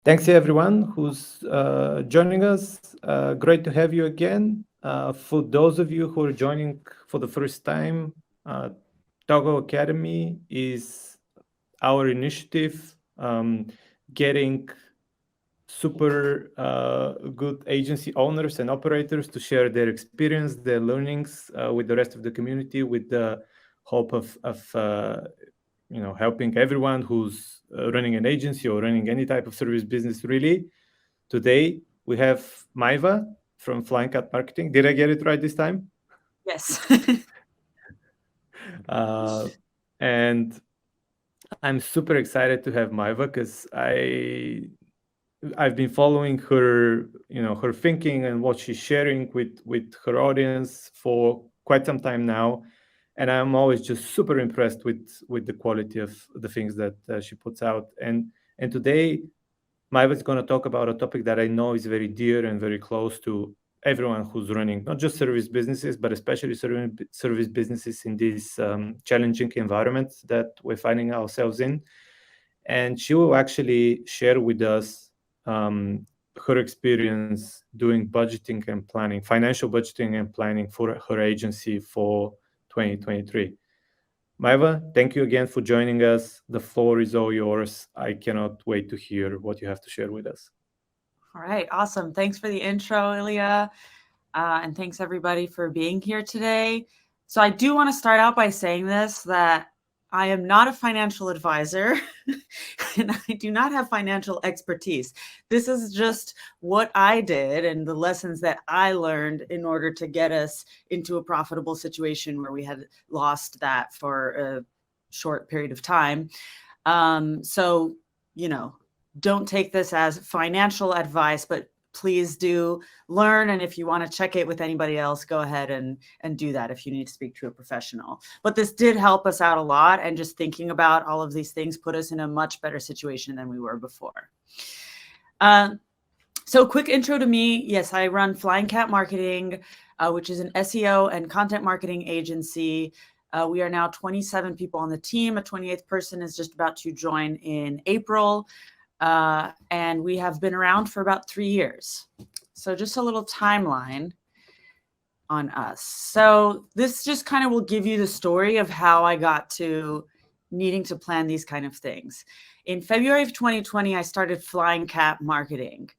Thanks to everyone who's joining us. Great to have you again. For those of you who are joining for the first time, Toggl Academy is our initiative getting super good agency owners and operators to share their experience, their learnings with the rest of the community, with the hope of helping everyone who's running an agency or running any type of service business. Really, today we have Maeva from Flying Cat Marketing. Did I get it right this time? Yes. And I'm super excited to have Maeva because I've been following her, her thinking and what she's sharing with her audience for quite some time now, and I'm always just super impressed with the quality of the things that she puts out. And today, Maeva is going to talk about a topic that I know is very dear and very close to everyone who's running not just service businesses, but especially service businesses in this challenging environment that we're finding ourselves in. And she will actually share with us her experience doing budgeting and planning, financial budgeting and planning for her agency for 2023. Maeva, thank you again for joining us. The floor is all yours. I cannot wait to hear what you have to share with us. All right, awesome. Thanks for the intro, Ilia. And thanks everybody for being here today. So I do want to start out by saying this, that I am not a financial advisor and I do not have financial expertise. This is just what I did and the lessons that I learned in order to get us into a profitable situation where we had lost that for a short period of time. So, don't take this as financial advice, but please do learn. And if you want to check it with anybody else, go ahead and do that if you need to speak to a professional. But this did help us out a lot. And just thinking about all of these things put us in a much better situation than we were before. So quick intro to me. Yes, I run Flying Cat Marketing, which is an SEO and content marketing agency. We are now 27 people on the team. A 28th person is just about to join in April. And we have been around for about 3 years. So just a little timeline on us. So this just kind of will give you the story of how I got to needing to plan these kind of things. In February of 2020, I started Flying Cat Marketing.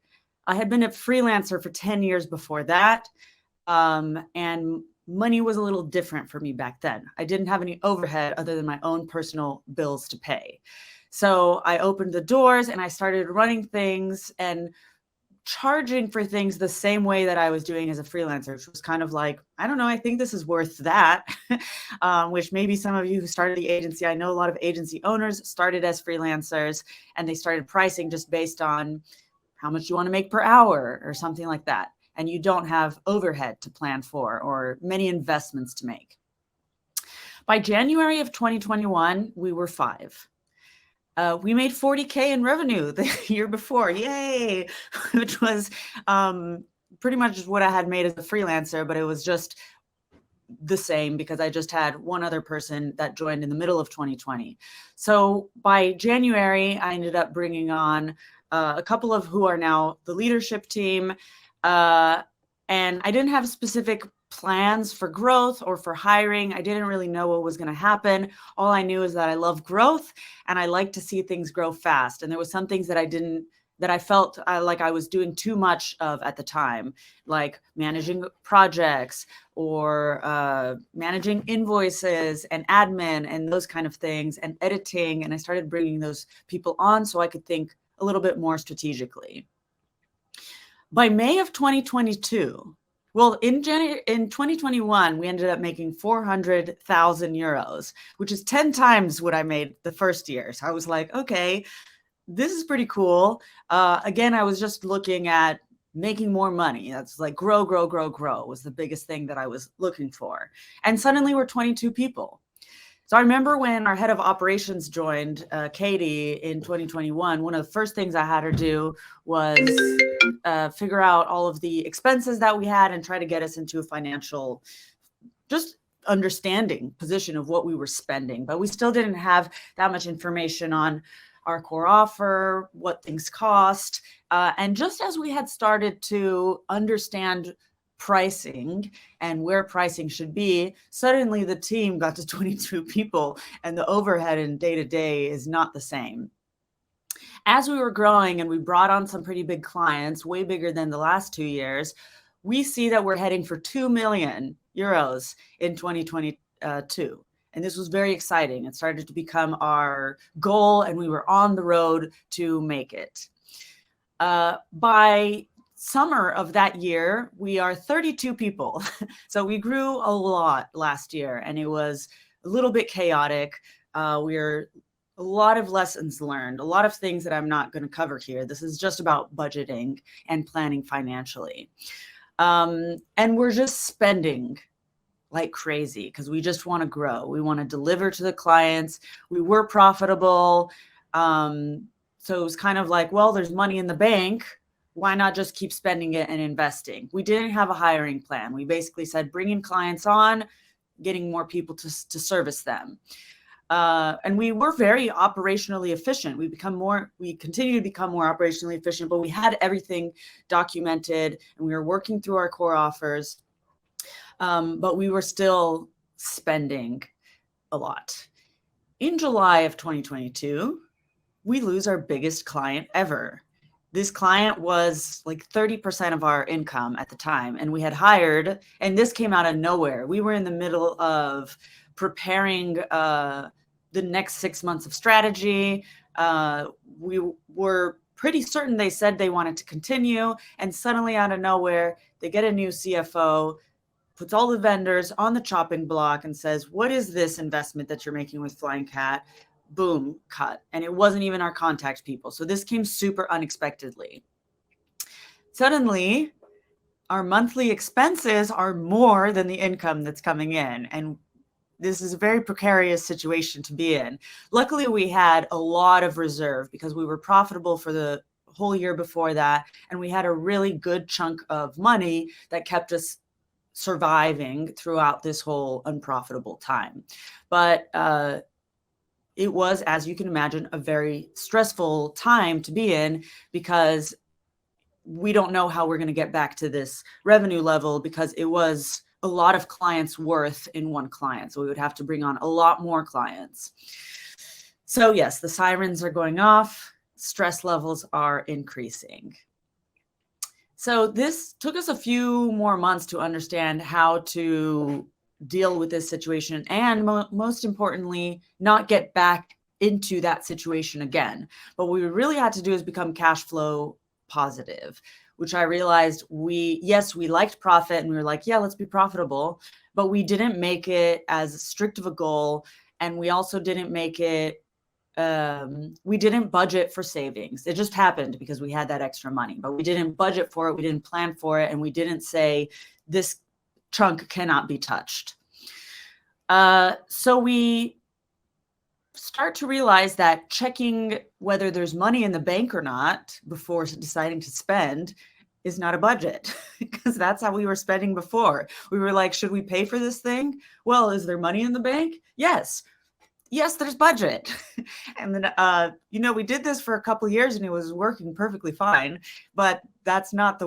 I had been a freelancer for 10 years before that. And money was a little different for me back then. I didn't have any overhead other than my own personal bills to pay. So I opened the doors and I started running things and charging for things the same way that I was doing as a freelancer, which was kind of like, I don't know, I think this is worth that, which maybe some of you who started the agency, I know a lot of agency owners started as freelancers and they started pricing just based on how much you want to make per hour or something like that. And you don't have overhead to plan for or many investments to make. By January of 2021, we were 5. We made 40K in revenue the year before, yay, which was pretty much what I had made as a freelancer, but it was just the same because I just had one other person that joined in the middle of 2020. So by January, I ended up bringing on a couple of who are now the leadership team. And I didn't have specific plans for growth or for hiring. I didn't really know what was going to happen. All I knew is that I love growth and I like to see things grow fast. And there was some things that I felt like I was doing too much of at the time, like managing projects or managing invoices and admin and those kind of things and editing. And I started bringing those people on so I could think a little bit more strategically. By May of 2022, well, in 2021, we ended up making 400,000 euros, which is 10 times what I made the first year. So I was like, okay, this is pretty cool. Again, I was just looking at making more money. That's like grow was the biggest thing that I was looking for. And suddenly we're 22 people. So I remember when our head of operations joined, Katie, in 2021, one of the first things I had her do was figure out all of the expenses that we had and try to get us into a financial, just understanding position of what we were spending. But we still didn't have that much information on our core offer, what things cost. And just as we had started to understand pricing and where pricing should be, suddenly the team got to 22 people and the overhead in day-to-day is not the same. As we were growing and we brought on some pretty big clients, way bigger than the last 2 years, we see that we're heading for 2 million euros in 2022. And this was very exciting. It started to become our goal and we were on the road to make it. By summer of that year, we are 32 people. So we grew a lot last year and it was a little bit chaotic. We're a lot of lessons learned, a lot of things that I'm not going to cover here. This is just about budgeting and planning financially. And we're just spending like crazy because we just want to grow. We want to deliver to the clients. We were profitable. So it was kind of like, well, there's money in the bank. Why not just keep spending it and investing? We didn't have a hiring plan. We basically said, bringing clients on, getting more people to service them. And we were very operationally efficient. We continue to become more operationally efficient, but we had everything documented and we were working through our core offers. But we were still spending a lot. In July of 2022, we lose our biggest client ever. This client was like 30% of our income at the time, and we had hired, and this came out of nowhere. We were in the middle of preparing the next 6 months of strategy. We were pretty certain they said they wanted to continue, and suddenly out of nowhere, they get a new CFO, puts all the vendors on the chopping block and says, what is this investment that you're making with Flying Cat? Boom, cut. And it wasn't even our contact people. So this came super unexpectedly. Suddenly, our monthly expenses are more than the income that's coming in. And this is a very precarious situation to be in. Luckily, we had a lot of reserve because we were profitable for the whole year before that. And we had a really good chunk of money that kept us surviving throughout this whole unprofitable time. But it was, as you can imagine, a very stressful time to be in because we don't know how we're going to get back to this revenue level because it was a lot of clients worth in one client. So we would have to bring on a lot more clients. So yes, the sirens are going off, stress levels are increasing. So this took us a few more months to understand how to deal with this situation and most importantly, not get back into that situation again. But what we really had to do is become cash flow positive, which I realized we liked profit and we were like, yeah, let's be profitable, but we didn't make it as strict of a goal. And we also didn't make it we didn't budget for savings. It just happened because we had that extra money, but we didn't budget for it. We didn't plan for it. And we didn't say this chunk cannot be touched. So we start to realize that checking whether there's money in the bank or not before deciding to spend is not a budget because that's how we were spending before. We were like, should we pay for this thing? Well, is there money in the bank? Yes, there's budget. And then, we did this for a couple of years and it was working perfectly fine, but that's not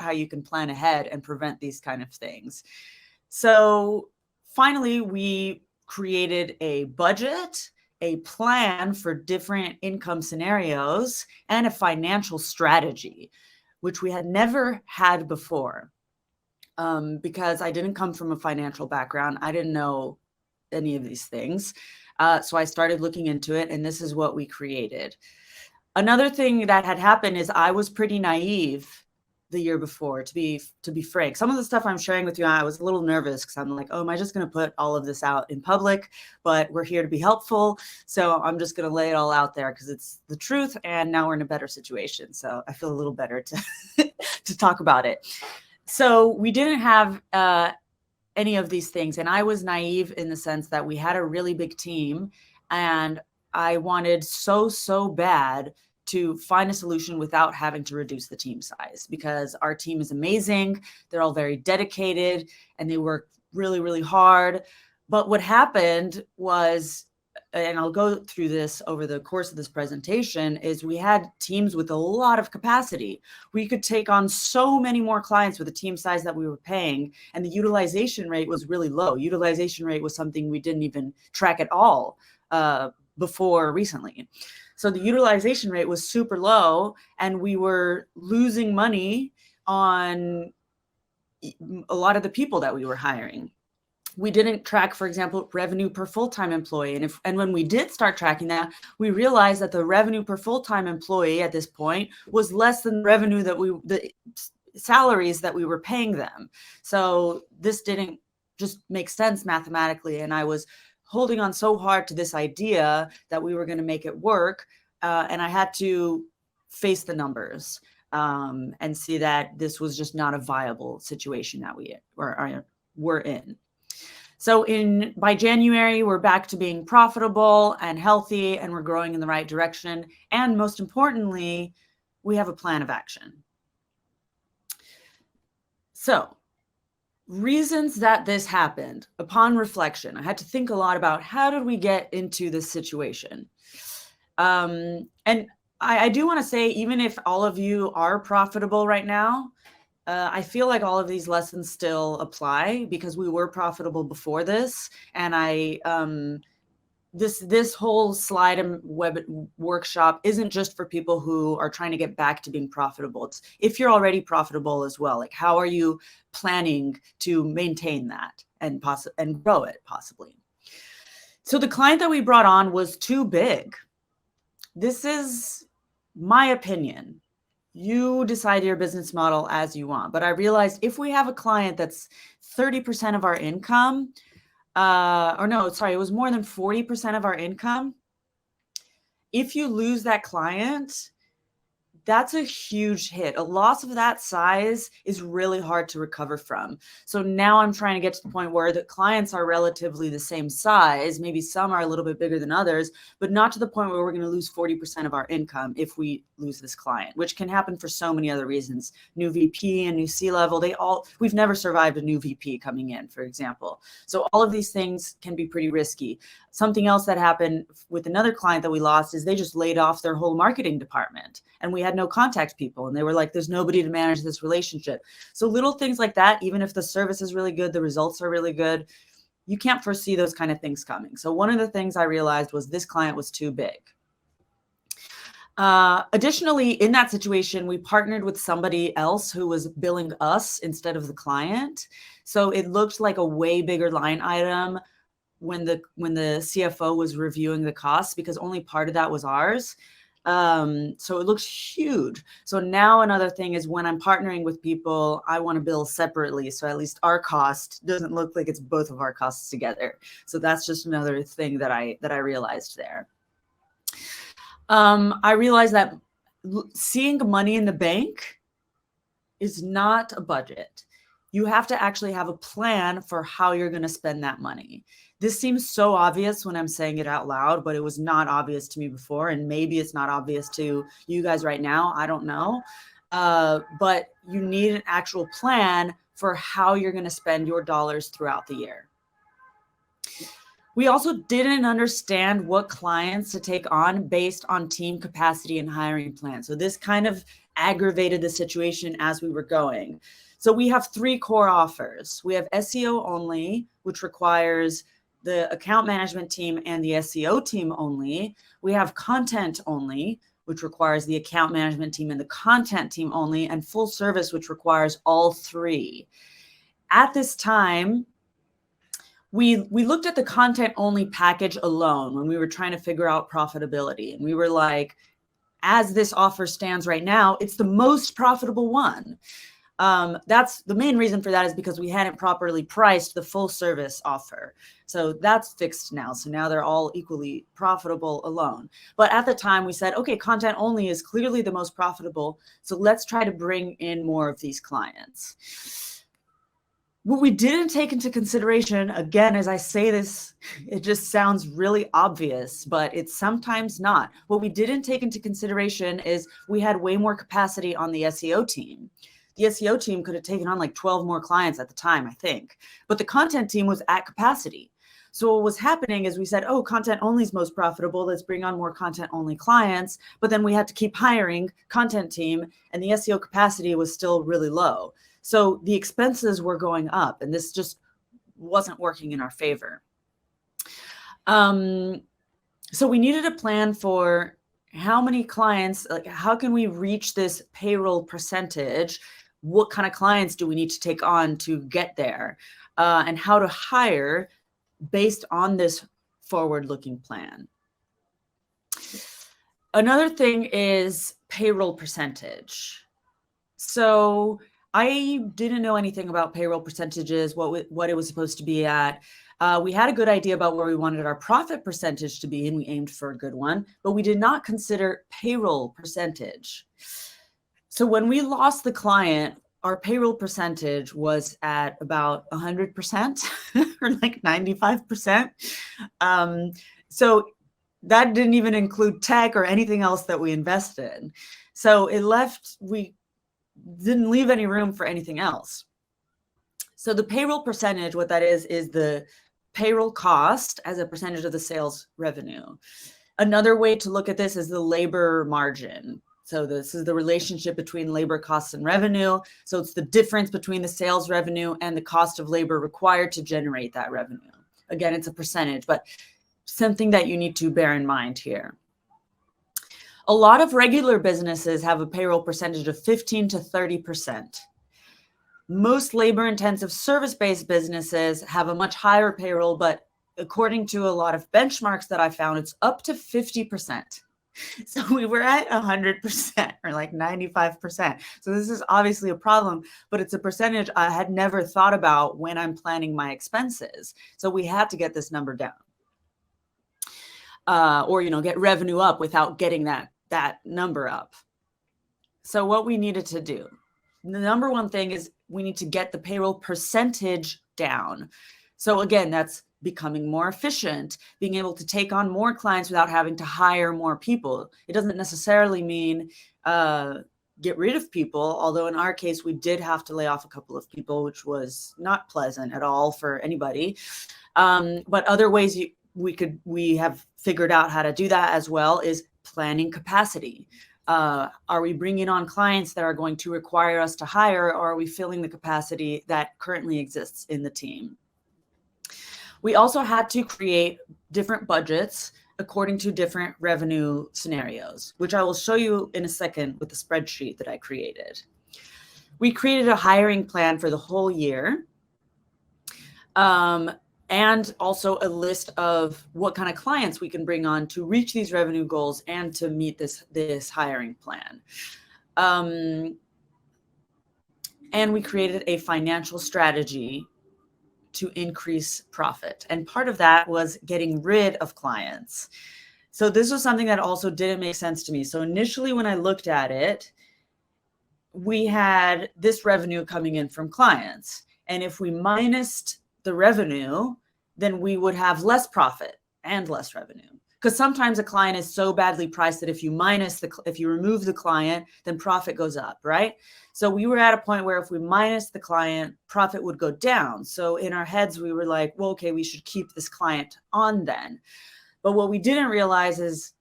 how you can plan ahead and prevent these kind of things. So finally, we created a budget, a plan for different income scenarios, and a financial strategy, which we had never had before. Because I didn't come from a financial background. I didn't know any of these things. So I started looking into it, and this is what we created. Another thing that had happened is I was pretty naive the year before, to be frank. Some of the stuff I'm sharing with you, I was a little nervous because I'm like, oh, am I just going to put all of this out in public? But we're here to be helpful. So I'm just going to lay it all out there because it's the truth. And now we're in a better situation. So I feel a little better to talk about it. So we didn't have any of these things. And I was naive in the sense that we had a really big team and I wanted so bad to find a solution without having to reduce the team size because our team is amazing. They're all very dedicated and they work really, really hard. But what happened was and I'll go through this over the course of this presentation, is we had teams with a lot of capacity. We could take on so many more clients with the team size that we were paying, and the utilization rate was really low. Utilization rate was something we didn't even track at all before recently. So the utilization rate was super low, and we were losing money on a lot of the people that we were hiring. We didn't track, for example, revenue per full-time employee. And when we did start tracking that, we realized that the revenue per full-time employee at this point was less than revenue that the salaries that we were paying them. So this didn't just make sense mathematically. And I was holding on so hard to this idea that we were going to make it work. And I had to face the numbers and see that this was just not a viable situation that we were in. So by January, we're back to being profitable and healthy, and we're growing in the right direction. And most importantly, we have a plan of action. So reasons that this happened. Upon reflection, I had to think a lot about how did we get into this situation? And I do want to say, even if all of you are profitable right now, I feel like all of these lessons still apply because we were profitable before this. And this whole slide and web workshop isn't just for people who are trying to get back to being profitable. It's if you're already profitable as well, like how are you planning to maintain that and grow it possibly? So the client that we brought on was too big. This is my opinion. You decide your business model as you want. But I realized if we have a client that's 30% of our income, it was more than 40% of our income. If you lose that client, that's a huge hit. A loss of that size is really hard to recover from. So now I'm trying to get to the point where the clients are relatively the same size. Maybe some are a little bit bigger than others, but not to the point where we're going to lose 40% of our income if we lose this client, which can happen for so many other reasons. New VP and new C-level, we've never survived a new VP coming in, for example. So all of these things can be pretty risky. Something else that happened with another client that we lost is they just laid off their whole marketing department, and we had no contact people, and they were like, there's nobody to manage this relationship. So little things like that, even if the service is really good, the results are really good, you can't foresee those kind of things coming. So one of the things I realized was this client was too big. Additionally, in that situation, we partnered with somebody else who was billing us instead of the client. So it looked like a way bigger line item when the CFO was reviewing the costs, because only part of that was ours. So it looks huge. So now another thing is when I'm partnering with people, I want to bill separately. So at least our cost doesn't look like it's both of our costs together. So that's just another thing that I realized there. I realized that seeing money in the bank is not a budget. You have to actually have a plan for how you're going to spend that money. This seems so obvious when I'm saying it out loud, but it was not obvious to me before. And maybe it's not obvious to you guys right now. I don't know. But you need an actual plan for how you're going to spend your dollars throughout the year. We also didn't understand what clients to take on based on team capacity and hiring plan. So this kind of aggravated the situation as we were going. So we have 3 core offers. We have SEO only, which requires the account management team and the SEO team only. We have content only, which requires the account management team and the content team only, and full service, which requires all 3. At this time, we looked at the content only package alone when we were trying to figure out profitability. And we were like, as this offer stands right now, it's the most profitable one. That's the main reason for that is because we hadn't properly priced the full service offer. So that's fixed now. So now they're all equally profitable alone. But at the time we said, okay, content only is clearly the most profitable. So let's try to bring in more of these clients. What we didn't take into consideration, again, as I say this, it just sounds really obvious, but it's sometimes not. What we didn't take into consideration is we had way more capacity on the SEO team. The SEO team could have taken on like 12 more clients at the time, I think. But the content team was at capacity. So what was happening is we said, oh, content only is most profitable. Let's bring on more content only clients. But then we had to keep hiring content team, and the SEO capacity was still really low. So the expenses were going up, and this just wasn't working in our favor. So we needed a plan for how many clients, like how can we reach this payroll percentage? What kind of clients do we need to take on to get there? And how to hire based on this forward-looking plan. Another thing is payroll percentage. So I didn't know anything about payroll percentages, what it was supposed to be at. We had a good idea about where we wanted our profit percentage to be, and we aimed for a good one, but we did not consider payroll percentage. So when we lost the client, our payroll percentage was at about 100% or like 95%. So that didn't even include tech or anything else that we invested in. So we didn't leave any room for anything else. So the payroll percentage, what that is the payroll cost as a percentage of the sales revenue. Another way to look at this is the labor margin. So this is the relationship between labor costs and revenue. So it's the difference between the sales revenue and the cost of labor required to generate that revenue. Again, it's a percentage, but something that you need to bear in mind here. A lot of regular businesses have a payroll percentage of 15 to 30%. Most labor-intensive service-based businesses have a much higher payroll, but according to a lot of benchmarks that I found, it's up to 50%. So we were at 100% or like 95%. So this is obviously a problem, but it's a percentage I had never thought about when I'm planning my expenses. So we had to get this number down. Or, get revenue up without getting that number up. So what we needed to do, the number one thing is we need to get the payroll percentage down. So again, that's becoming more efficient, being able to take on more clients without having to hire more people. It doesn't necessarily mean get rid of people, although in our case, we did have to lay off a couple of people, which was not pleasant at all for anybody. But other ways we have figured out how to do that as well is planning capacity. Are we bringing on clients that are going to require us to hire, or are we filling the capacity that currently exists in the team? We also had to create different budgets according to different revenue scenarios, which I will show you in a second with the spreadsheet that I created. We created a hiring plan for the whole year, and also a list of what kind of clients we can bring on to reach these revenue goals and to meet this hiring plan. And we created a financial strategy to increase profit. And part of that was getting rid of clients. So this was something that also didn't make sense to me. So initially when I looked at it, we had this revenue coming in from clients. And if we minused the revenue, then we would have less profit and less revenue. Because sometimes a client is so badly priced that if you remove the client, then profit goes up, right? So we were at a point where if we minus the client, profit would go down. So in our heads, we were like, well, okay, we should keep this client on then. But what we didn't realize is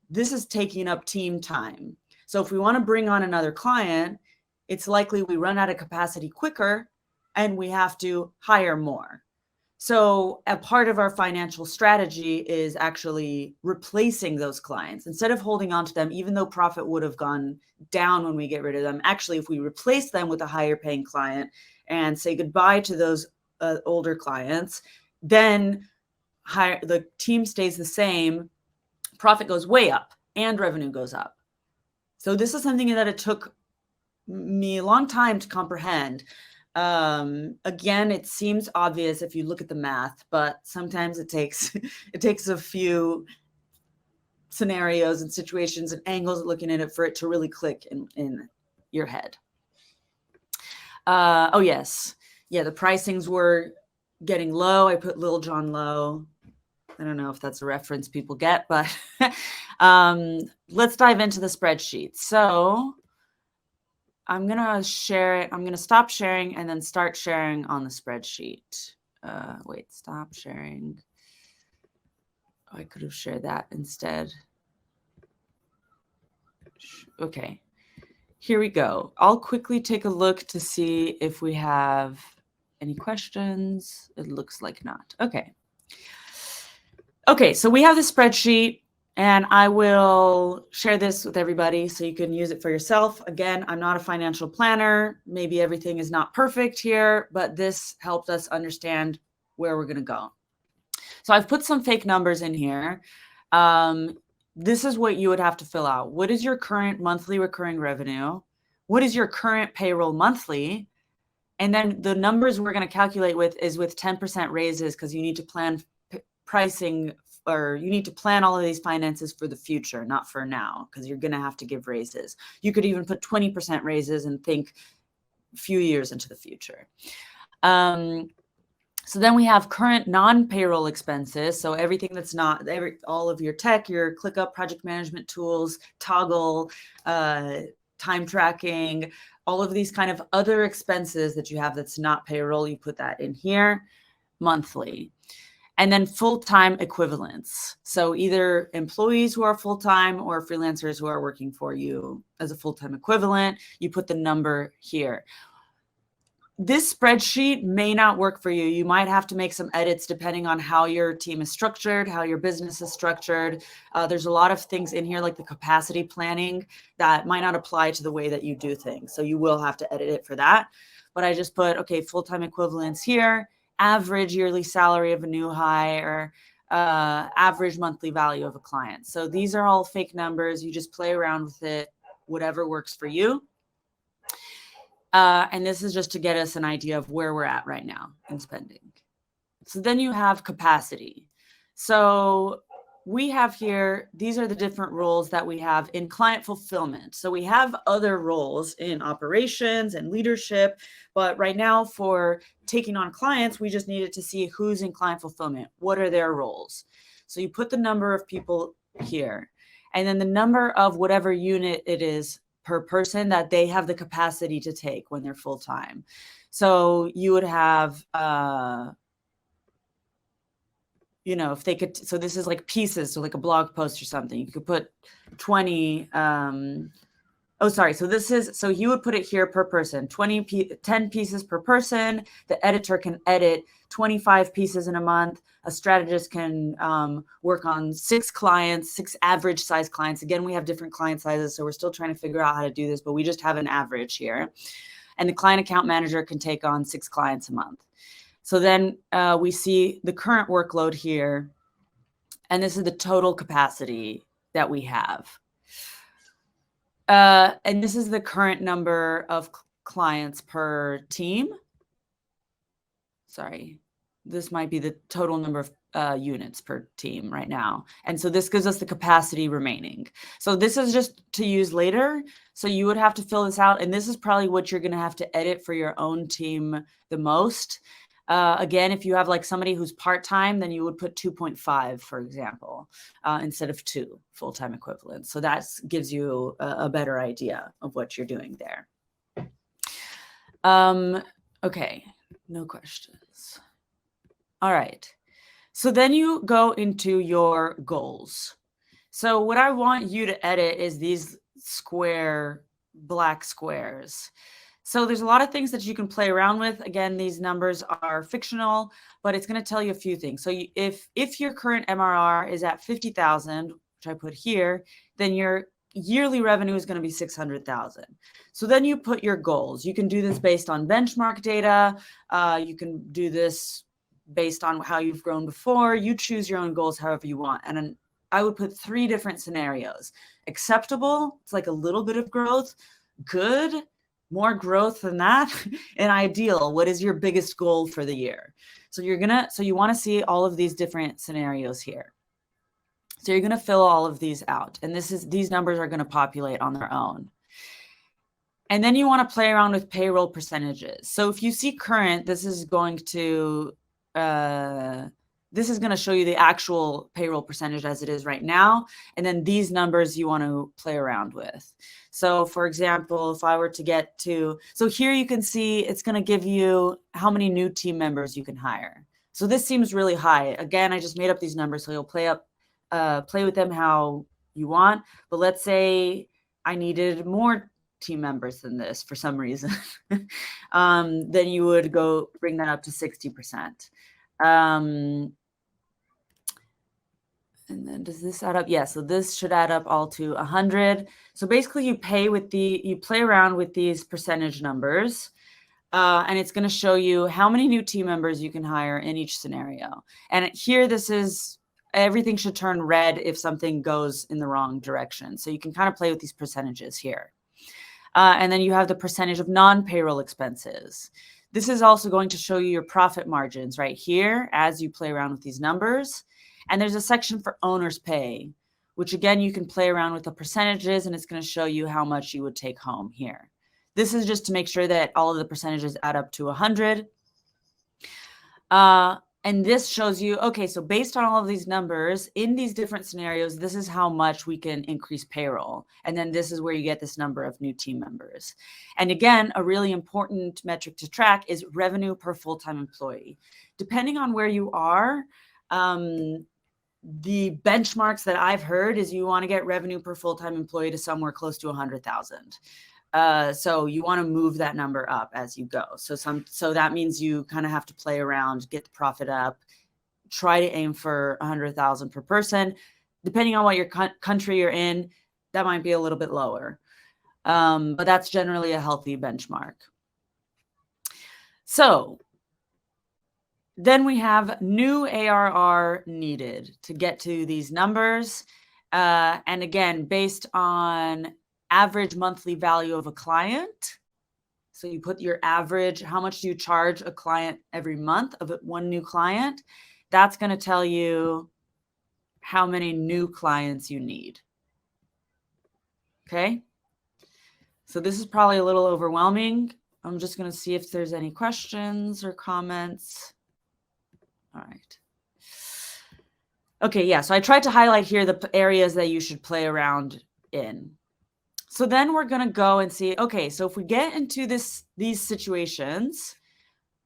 this is taking up team time. So if we want to bring on another client, it's likely we run out of capacity quicker and we have to hire more. So a part of our financial strategy is actually replacing those clients. Instead of holding on to them, even though profit would have gone down when we get rid of them, actually, if we replace them with a higher paying client and say goodbye to those older clients, then the team stays the same, profit goes way up and revenue goes up. So this is something that it took me a long time to comprehend. Again, it seems obvious if you look at the math, but sometimes it takes a few scenarios and situations and angles of looking at it for it to really click in your head. Oh yes. Yeah, the pricings were getting low. I put Lil Jon low. I don't know if that's a reference people get, but let's dive into the spreadsheet. So I'm going to share it. I'm going to stop sharing and then start sharing on the spreadsheet. Wait, stop sharing. I could have shared that instead. Okay, here we go. I'll quickly take a look to see if we have any questions. It looks like not. Okay. Okay, so we have the spreadsheet, and I will share this with everybody so you can use it for yourself. Again, I'm not a financial planner. Maybe everything is not perfect here, but this helped us understand where we're going to go. So I've put some fake numbers in here. This is what you would have to fill out. What is your current monthly recurring revenue? What is your current payroll monthly? And then the numbers we're going to calculate with is with 10% raises, because you need to plan pricing, or you need to plan all of these finances for the future, not for now, because you're going to have to give raises. You could even put 20% raises and think a few years into the future. So then we have current non-payroll expenses. So everything that's not, all of your tech, your ClickUp project management tools, Toggl, time tracking, all of these kind of other expenses that you have that's not payroll, you put that in here monthly. And then full-time equivalents. So either employees who are full-time or freelancers who are working for you as a full-time equivalent, you put the number here. This spreadsheet may not work for you. You might have to make some edits depending on how your team is structured, how your business is structured. There's a lot of things in here like the capacity planning that might not apply to the way that you do things. So you will have to edit it for that. But I just put, okay, full-time equivalents here, average yearly salary of a new hire, average monthly value of a client. So these are all fake numbers. You just play around with it, whatever works for you. And this is just to get us an idea of where we're at right now in spending. So then you have capacity. So we have here, these are the different roles that we have in client fulfillment. So we have other roles in operations and leadership, but right now for taking on clients, we just needed to see who's in client fulfillment. What are their roles? So you put the number of people here, and then the number of whatever unit it is per person that they have the capacity to take when they're full-time. So you would have, you know, if they could, so this is like pieces, so like a blog post or something, you could put 20, oh, sorry. So this is, so you would put it here per person, 10 pieces per person. The editor can edit 25 pieces in a month. A strategist can work on 6 clients, 6 average size clients. Again, we have different client sizes, so we're still trying to figure out how to do this, but we just have an average here. And the client account manager can take on 6 clients a month. So then we see the current workload here, and this is the total capacity that we have. And this is the current number of clients per team. Sorry, this might be the total number of units per team right now. And so this gives us the capacity remaining. So this is just to use later. So you would have to fill this out. And this is probably what you're going to have to edit for your own team the most. Again, if you have like somebody who's part-time, then you would put 2.5, for example, instead of 2 full-time equivalents. So that gives you a better idea of what you're doing there. Okay, no questions. All right. So then you go into your goals. So what I want you to edit is these black squares. So there's a lot of things that you can play around with. Again, these numbers are fictional, but it's going to tell you a few things. So if your current MRR is at 50,000, which I put here, then your yearly revenue is going to be 600,000. So then you put your goals. You can do this based on benchmark data. You can do this based on how you've grown before. You choose your own goals however you want. And I would put 3 different scenarios. Acceptable, it's like a little bit of growth. Good, more growth than that. And ideal, what is your biggest goal for the year? So you want to see all of these different scenarios here. So you're going to fill all of these out, and these numbers are going to populate on their own. And then you want to play around with payroll percentages. So if you see current, this is going to show you the actual payroll percentage as it is right now. And then these numbers you want to play around with. So for example, if I were to get to, so here you can see it's going to give you how many new team members you can hire. So this seems really high. Again, I just made up these numbers, so you'll play play with them how you want. But let's say I needed more team members than this for some reason, then you would go bring that up to 60%. And then does this add up? Yeah, so this should add up all to 100. So basically you play around with these percentage numbers, and it's going to show you how many new team members you can hire in each scenario. And here, everything should turn red if something goes in the wrong direction. So you can kind of play with these percentages here. And then you have the percentage of non-payroll expenses. This is also going to show you your profit margins right here as you play around with these numbers. And there's a section for owner's pay, which again, you can play around with the percentages, and it's going to show you how much you would take home here. This is just to make sure that all of the percentages add up to 100. And this shows you, okay, so based on all of these numbers in these different scenarios, this is how much we can increase payroll. And then this is where you get this number of new team members. And again, a really important metric to track is revenue per full-time employee. Depending on where you are, the benchmarks that I've heard is you want to get revenue per full-time employee to somewhere close to 100,000. So you want to move that number up as you go. So that means you kind of have to play around, get the profit up, try to aim for 100,000 per person. Depending on what your country you're in, that might be a little bit lower. But that's generally a healthy benchmark. So then we have new ARR needed to get to these numbers. And again, based on average monthly value of a client. So you put your average, how much do you charge a client every month of one new client? That's going to tell you how many new clients you need. Okay. So this is probably a little overwhelming. I'm just going to see if there's any questions or comments. All right. Okay. Yeah. So I tried to highlight here the areas that you should play around in. So then we're going to go and see, okay, so if we get into these situations,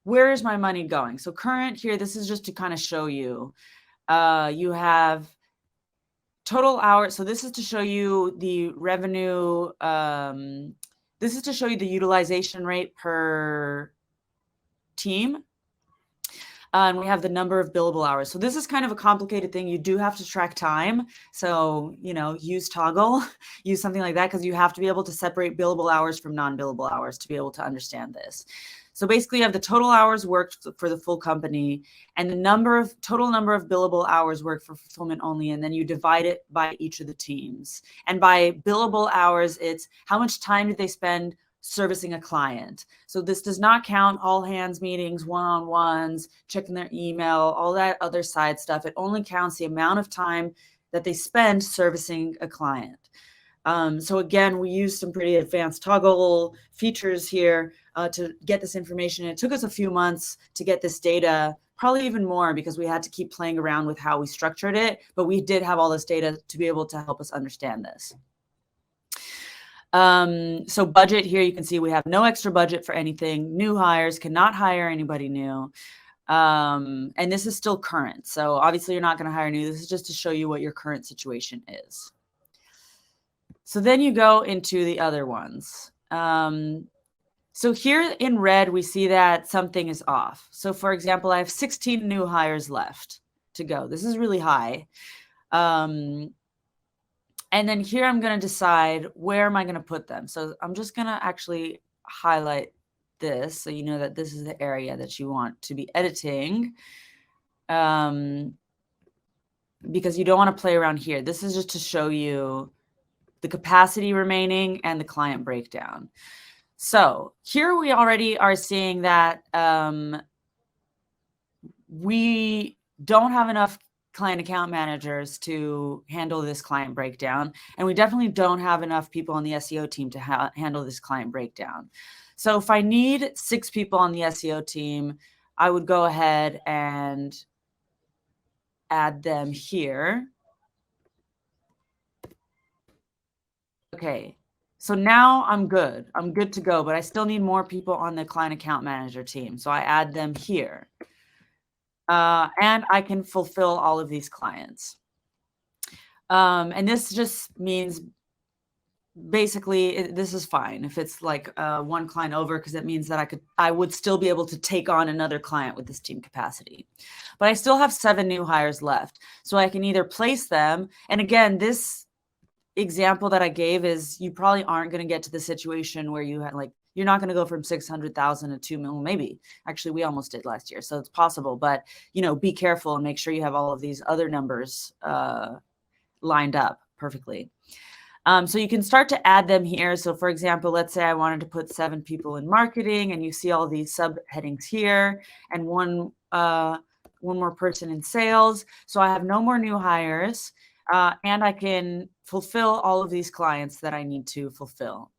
where is my money going? So current here, this is just to kind of show you, you have total hours. So this is to show you the revenue. This is to show you the utilization rate per team. And we have the number of billable hours. So this is kind of a complicated thing. You do have to track time. So, use Toggl, use something like that, because you have to be able to separate billable hours from non-billable hours to be able to understand this. So basically you have the total hours worked for the full company and the total number of billable hours worked for fulfillment only. And then you divide it by each of the teams. And by billable hours, it's how much time did they spend servicing a client. So this does not count all hands meetings, one-on-ones, checking their email, all that other side stuff. It only counts the amount of time that they spend servicing a client. So again, we used some pretty advanced Toggl features here to get this information. It took us a few months to get this data, probably even more, because we had to keep playing around with how we structured it, but we did have all this data to be able to help us understand this. So budget here, you can see we have no extra budget for anything. New hires cannot hire anybody new. And this is still current. So obviously you're not going to hire new. This is just to show you what your current situation is. So then you go into the other ones. So here in red, we see that something is off. So for example, I have 16 new hires left to go. This is really high. And then here I'm going to decide where am I going to put them. So I'm just going to actually highlight this so you know that this is the area that you want to be editing, because you don't want to play around here. This is just to show you the capacity remaining and the client breakdown. So here we already are seeing that we don't have enough client account managers to handle this client breakdown. And we definitely don't have enough people on the SEO team to handle this client breakdown. So if I need 6 people on the SEO team, I would go ahead and add them here. Okay, so now I'm good. I'm good to go, but I still need more people on the client account manager team. So I add them here. And I can fulfill all of these clients. And this just means basically this is fine if it's like one client over, because it means that I would still be able to take on another client with this team capacity. But I still have 7 new hires left. So I can either place them. And again, this example that I gave is you probably aren't going to get to the situation where you had like, you're not going to go from 600,000 to 2 million, maybe. Actually, we almost did last year. So it's possible, but be careful and make sure you have all of these other numbers lined up perfectly. So you can start to add them here. So for example, let's say I wanted to put 7 people in marketing, and you see all these subheadings here, and one more person in sales. So I have no more new hires, and I can fulfill all of these clients that I need to fulfill.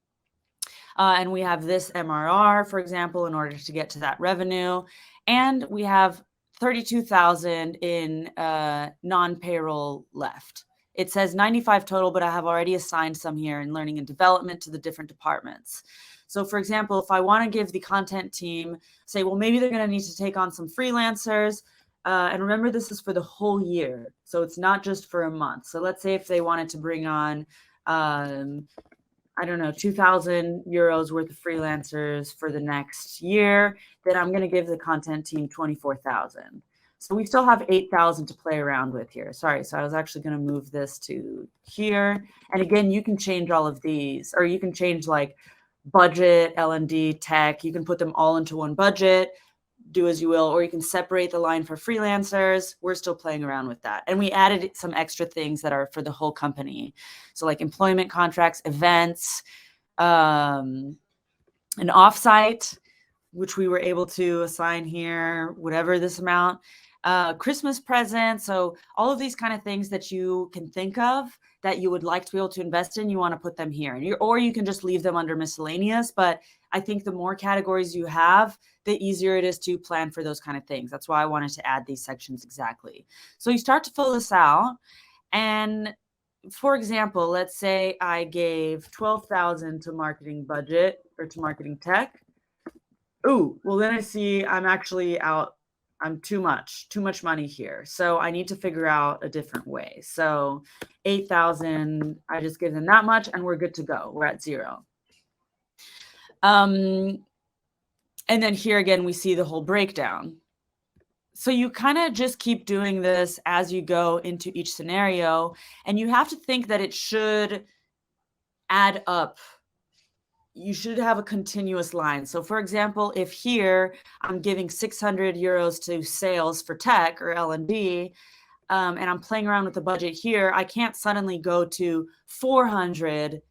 And we have this MRR, for example, in order to get to that revenue. And we have 32,000 in non-payroll left. It says 95 total, but I have already assigned some here in learning and development to the different departments. So for example, if I want to give the content team, say, well, maybe they're going to need to take on some freelancers. And remember, this is for the whole year. So it's not just for a month. So let's say if they wanted to bring on, I don't know, 2,000 euros worth of freelancers for the next year, then I'm going to give the content team 24,000. So we still have 8,000 to play around with here. Sorry, so I was actually going to move this to here. And again, you can change all of these, or you can change like budget, L&D, tech. You can put them all into one budget, do as you will, or you can separate the line for freelancers. We're still playing around with that. And we added some extra things that are for the whole company. So like employment contracts, events, an offsite, which we were able to assign here, whatever this amount, Christmas presents. So all of these kind of things that you can think of that you would like to be able to invest in, you want to put them here. Or you can just leave them under miscellaneous. But I think the more categories you have, the easier it is to plan for those kind of things. That's why I wanted to add these sections exactly. So you start to fill this out. And for example, let's say I gave 12,000 to marketing budget or to marketing tech. Ooh, well, then I see I'm actually out. I'm too much money here. So I need to figure out a different way. So 8,000, I just give them that much and we're good to go. We're at 0. And then here again, we see the whole breakdown. So you kind of just keep doing this as you go into each scenario. And you have to think that it should add up. You should have a continuous line. So for example, if here I'm giving 600 euros to sales for tech or L&D, and I'm playing around with the budget here, I can't suddenly go to 400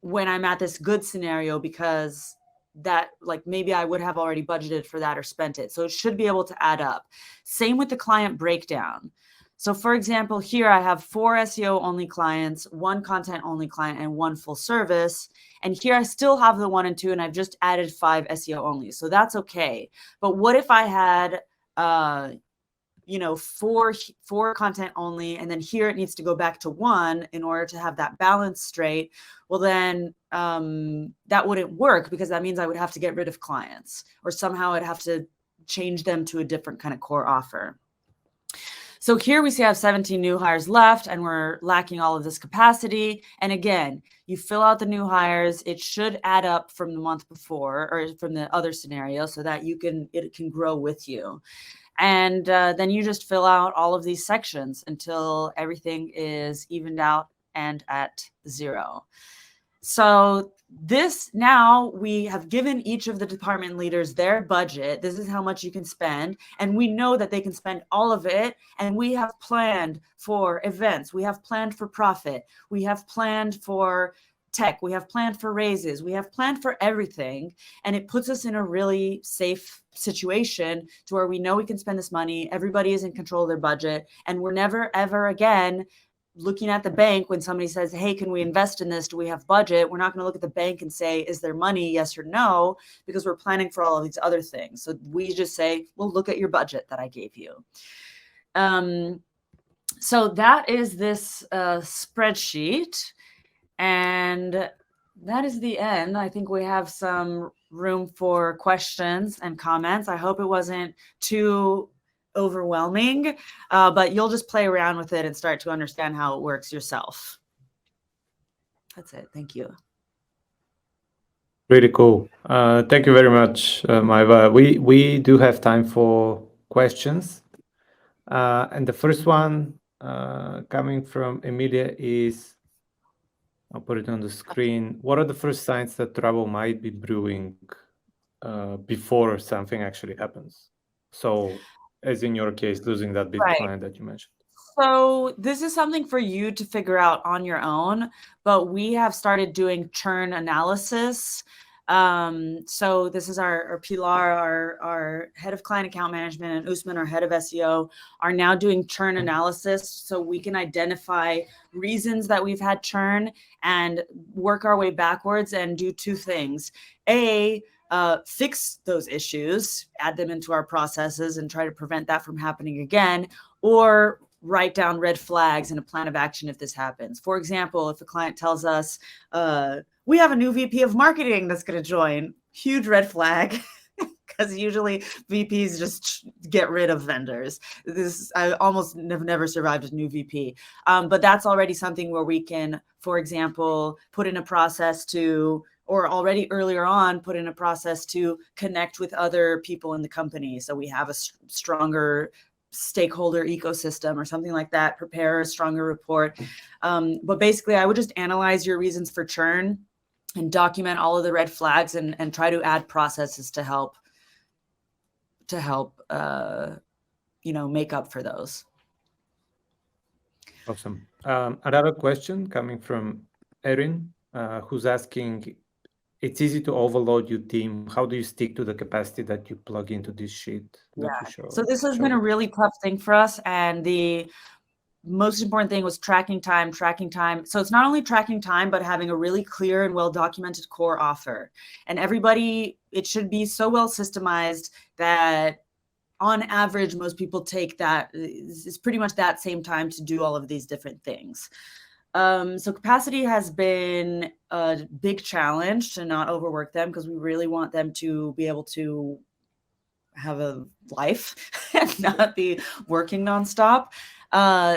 when I'm at this good scenario, because that, like, maybe I would have already budgeted for that or spent it. So it should be able to add up. Same with the client breakdown. So for example, here I have 4 SEO only clients, 1 content only client, and 1 full service. And here I still have the 1 and 2, and I've just added 5 SEO only. So that's okay. But what if I had, 4 content only, and then here it needs to go back to 1 in order to have that balance straight? Well, then that wouldn't work, because that means I would have to get rid of clients, or somehow I'd have to change them to a different kind of core offer. So here we see I have 17 new hires left, and we're lacking all of this capacity. And again, you fill out the new hires. It should add up from the month before or from the other scenario, so that it can grow with you. And then you just fill out all of these sections until everything is evened out and at 0. So this, now we have given each of the department leaders their budget. This is how much you can spend. And we know that they can spend all of it. And we have planned for events. We have planned for profit. We have planned for tech. We have planned for raises. We have planned for everything. And it puts us in a really safe situation to where we know we can spend this money. Everybody is in control of their budget. And we're never, ever again looking at the bank when somebody says, hey, can we invest in this? Do we have budget? We're not going to look at the bank and say, is there money? Yes or no, because we're planning for all of these other things. So we just say, well, look at your budget that I gave you. So that is this spreadsheet. And that is the end. I think we have some room for questions and comments. I hope it wasn't too overwhelming, but you'll just play around with it and start to understand how it works yourself. That's it. Thank you. Really cool. Thank you very much, Maeva. We do have time for questions. And the first one coming from Emilia is, I'll put it on the screen. What are the first signs that trouble might be brewing before something actually happens? So, as in your case, losing that big client that you mentioned. So this is something for you to figure out on your own, but we have started doing churn analysis. So this is our Pilar, our head of client account management, and Usman, our head of SEO, are now doing churn analysis so we can identify reasons that we've had churn and work our way backwards and do two things. Fix those issues, add them into our processes and try to prevent that from happening again, or write down red flags and a plan of action if this happens. For example, if a client tells us, we have a new VP of marketing that's going to join, huge red flag, because usually VPs just get rid of vendors. I almost have never survived a new VP. But that's already something where we can, for example, put in a process to, or already earlier on, put in a process to connect with other people in the company. So we have a stronger stakeholder ecosystem or something like that, prepare a stronger report. But basically, I would just analyze your reasons for churn and document all of the red flags and try to add processes to help make up for those. Awesome. Another question coming from Erin, who's asking, it's easy to overload your team. How do you stick to the capacity that you plug into this sheet? So this has been a really tough thing for us. And the most important thing was tracking time. So it's not only tracking time, but having a really clear and well-documented core offer. And everybody, it should be so well systemized that on average, most people take that, it's pretty much that same time to do all of these different things. So capacity has been a big challenge to not overwork them, because we really want them to be able to have a life and not be working nonstop.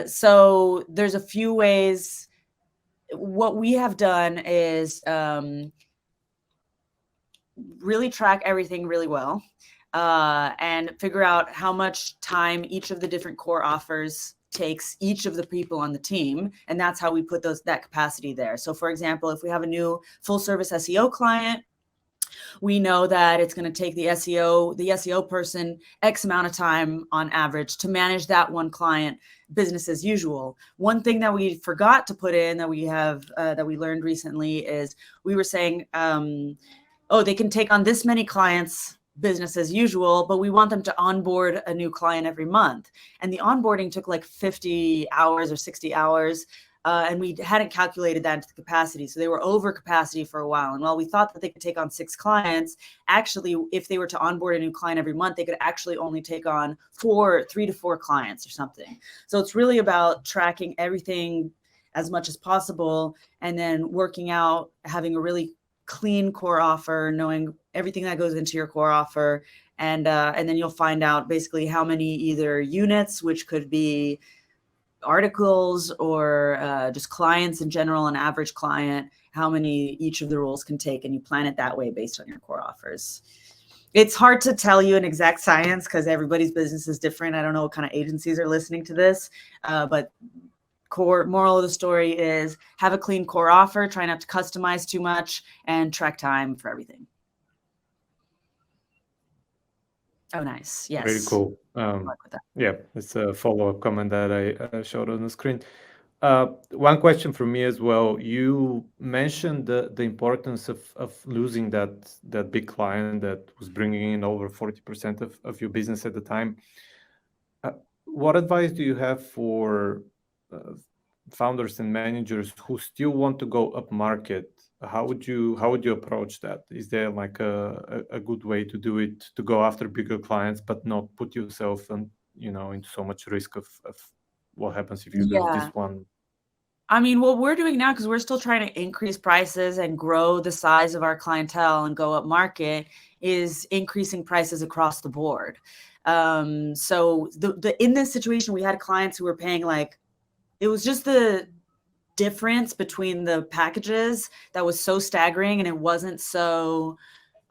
So there's a few ways. What we have done is really track everything really well and figure out how much time each of the different core offers takes each of the people on the team. And that's how we put that capacity there. So for example, if we have a new full service SEO client, we know that it's going to take the SEO person X amount of time on average to manage that one client, business as usual. One thing that we forgot to put in that we have that we learned recently is we were saying, they can take on this many clients, business as usual, but we want them to onboard a new client every month. And the onboarding took like 50 hours or 60 hours. And we hadn't calculated that into the capacity. So they were over capacity for a while. And while we thought that they could take on 6 clients, actually, if they were to onboard a new client every month, they could actually only take on 3 to 4 clients or something. So it's really about tracking everything as much as possible and then working out, having a really clean core offer, knowing everything that goes into your core offer. And then you'll find out basically how many either units, which could be articles or just clients in general, an average client, how many each of the roles can take, and you plan it that way based on your core offers. It's hard to tell you an exact science because everybody's business is different. I don't know what kind of agencies are listening to this, but moral of the story is have a clean core offer, try not to customize too much, and track time for everything. Oh, nice. Yes. Very cool. Yeah, it's a follow-up comment that I showed on the screen. One question from me as well. You mentioned the importance of losing that big client that was bringing in over 40% of your business at the time. What advice do you have for founders and managers who still want to go up market? How would you approach that? Is there like a good way to do it, to go after bigger clients but not put yourself into so much risk of what happens if you lose this one? I mean, what we're doing now, because we're still trying to increase prices and grow the size of our clientele and go up market, is increasing prices across the board. So in this situation, we had clients who were paying like, it was just the difference between the packages that was so staggering, and it wasn't so,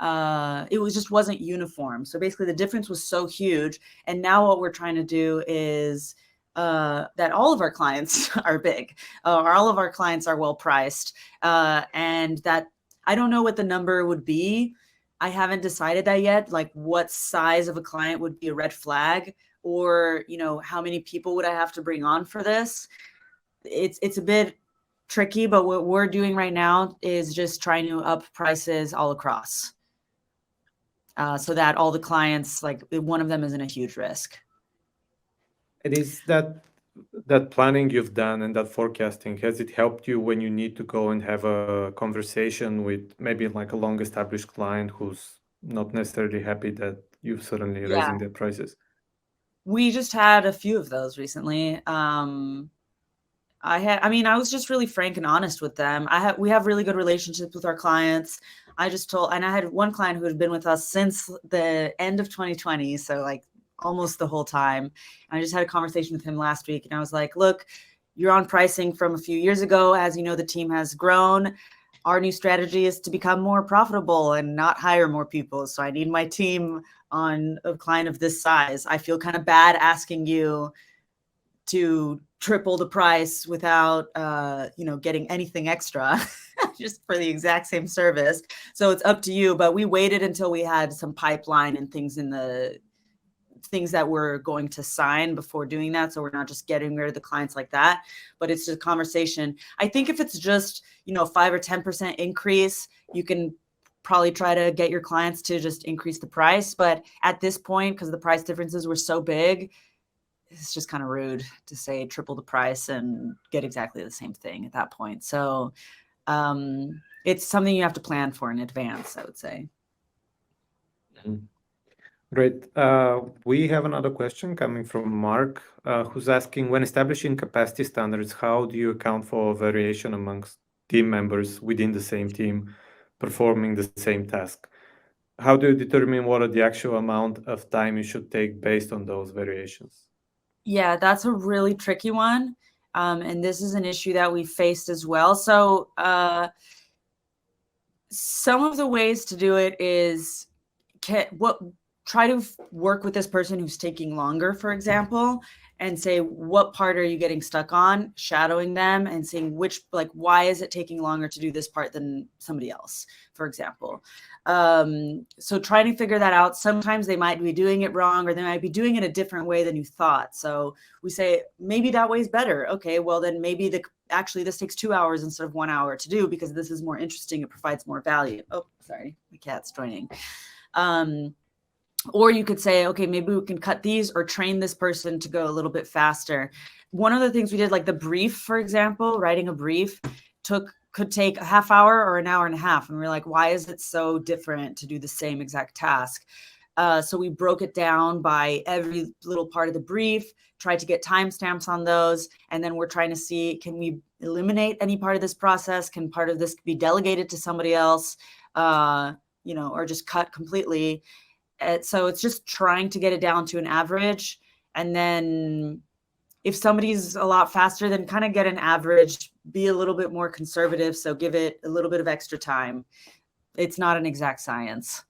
it was just wasn't uniform. So basically the difference was so huge. And now what we're trying to do is that all of our clients are big, or all of our clients are well priced, and that I don't know what the number would be. I haven't decided that yet, like what size of a client would be a red flag, or, you know, how many people would I have to bring on for this? It's a bit tricky, but what we're doing right now is just trying to up prices all across, so that all the clients, like one of them isn't a huge risk. And is that planning you've done and that forecasting, has it helped you when you need to go and have a conversation with maybe like a long established client who's not necessarily happy that you've suddenly Yeah, raising their prices? we just had a few of those recently. I mean, I was just really frank and honest with them. We have really good relationships with our clients. I just told, and I had one client who had been with us since the end of 2020. So like almost the whole time. And I just had a conversation with him last week, and I was like, look, you're on pricing from a few years ago. As you know, the team has grown. Our new strategy is to become more profitable and not hire more people. So I need my team on a client of this size. I feel kind of bad asking you to triple the price without, you know, getting anything extra just for the exact same service. So it's up to you. But we waited until we had some pipeline and things in the things that we're going to sign before doing that. So we're not just getting rid of the clients like that, but it's just a conversation. I think if it's just, you know, 5 or 10% increase, you can probably try to get your clients to just increase the price. But at this point, because the price differences were so big, it's just kind of rude to say triple the price and get exactly the same thing at that point. So it's something you have to plan for in advance, I would say. Great. We have another question coming from Mark, who's asking, when establishing capacity standards, how do you account for variation amongst team members within the same team performing the same task? How do you determine what are the actual amount of time you should take based on those variations? Yeah, that's a really tricky one. And this is an issue that we faced as well. So some of the ways to do it is try to work with this person who's taking longer, for example, and say, what part are you getting stuck on? Shadowing them and seeing which, like, why is it taking longer to do this part than somebody else, for example. So trying to figure that out. Sometimes they might be doing it wrong, or they might be doing it a different way than you thought. So we say, maybe that way is better. Okay, well then maybe actually this takes 2 hours instead of 1 hour to do because this is more interesting. It provides more value. Oh, sorry, the cat's joining. Or you could say, okay, maybe we can cut these or train this person to go a little bit faster. One of the things we did, like the brief, for example, writing a brief could take a half hour or an hour and a half. And we're like, why is it so different to do the same exact task? So we broke it down by every little part of the brief, tried to get timestamps on those. And then we're trying to see, can we eliminate any part of this process? Can part of this be delegated to somebody else, you know, or just cut completely? So it's just trying to get it down to an average. And then if somebody's a lot faster, then kind of get an average, be a little bit more conservative. So give it a little bit of extra time. It's not an exact science.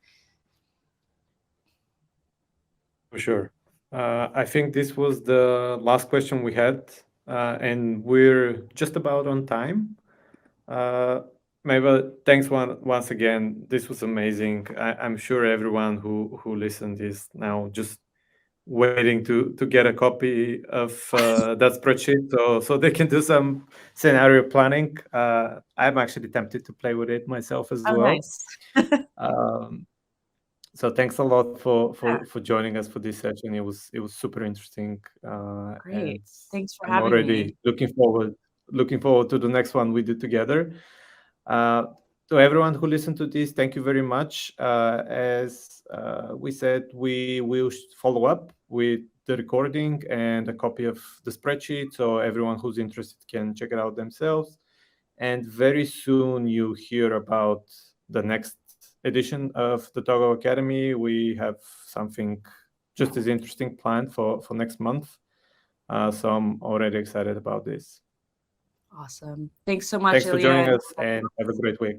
For sure. I think this was the last question we had, and we're just about on time. Maeva, thanks once again. This was amazing. I'm sure everyone who listened is now just waiting to get a copy of that spreadsheet so they can do some scenario planning. I'm actually tempted to play with it myself as well. Nice. So thanks a lot for joining us for this session. It was super interesting. Great. And Thanks for I'm having already me. looking forward to the next one we do together. To everyone who listened to this, thank you very much. As we said, we will follow up with the recording and a copy of the spreadsheet, so everyone who's interested can check it out themselves. And very soon you hear about the next edition of the Toggl Academy. We have something just as interesting planned for next month. So I'm already excited about this. Awesome. Thanks so much, Thanks for Ilia. joining us, and have a great week.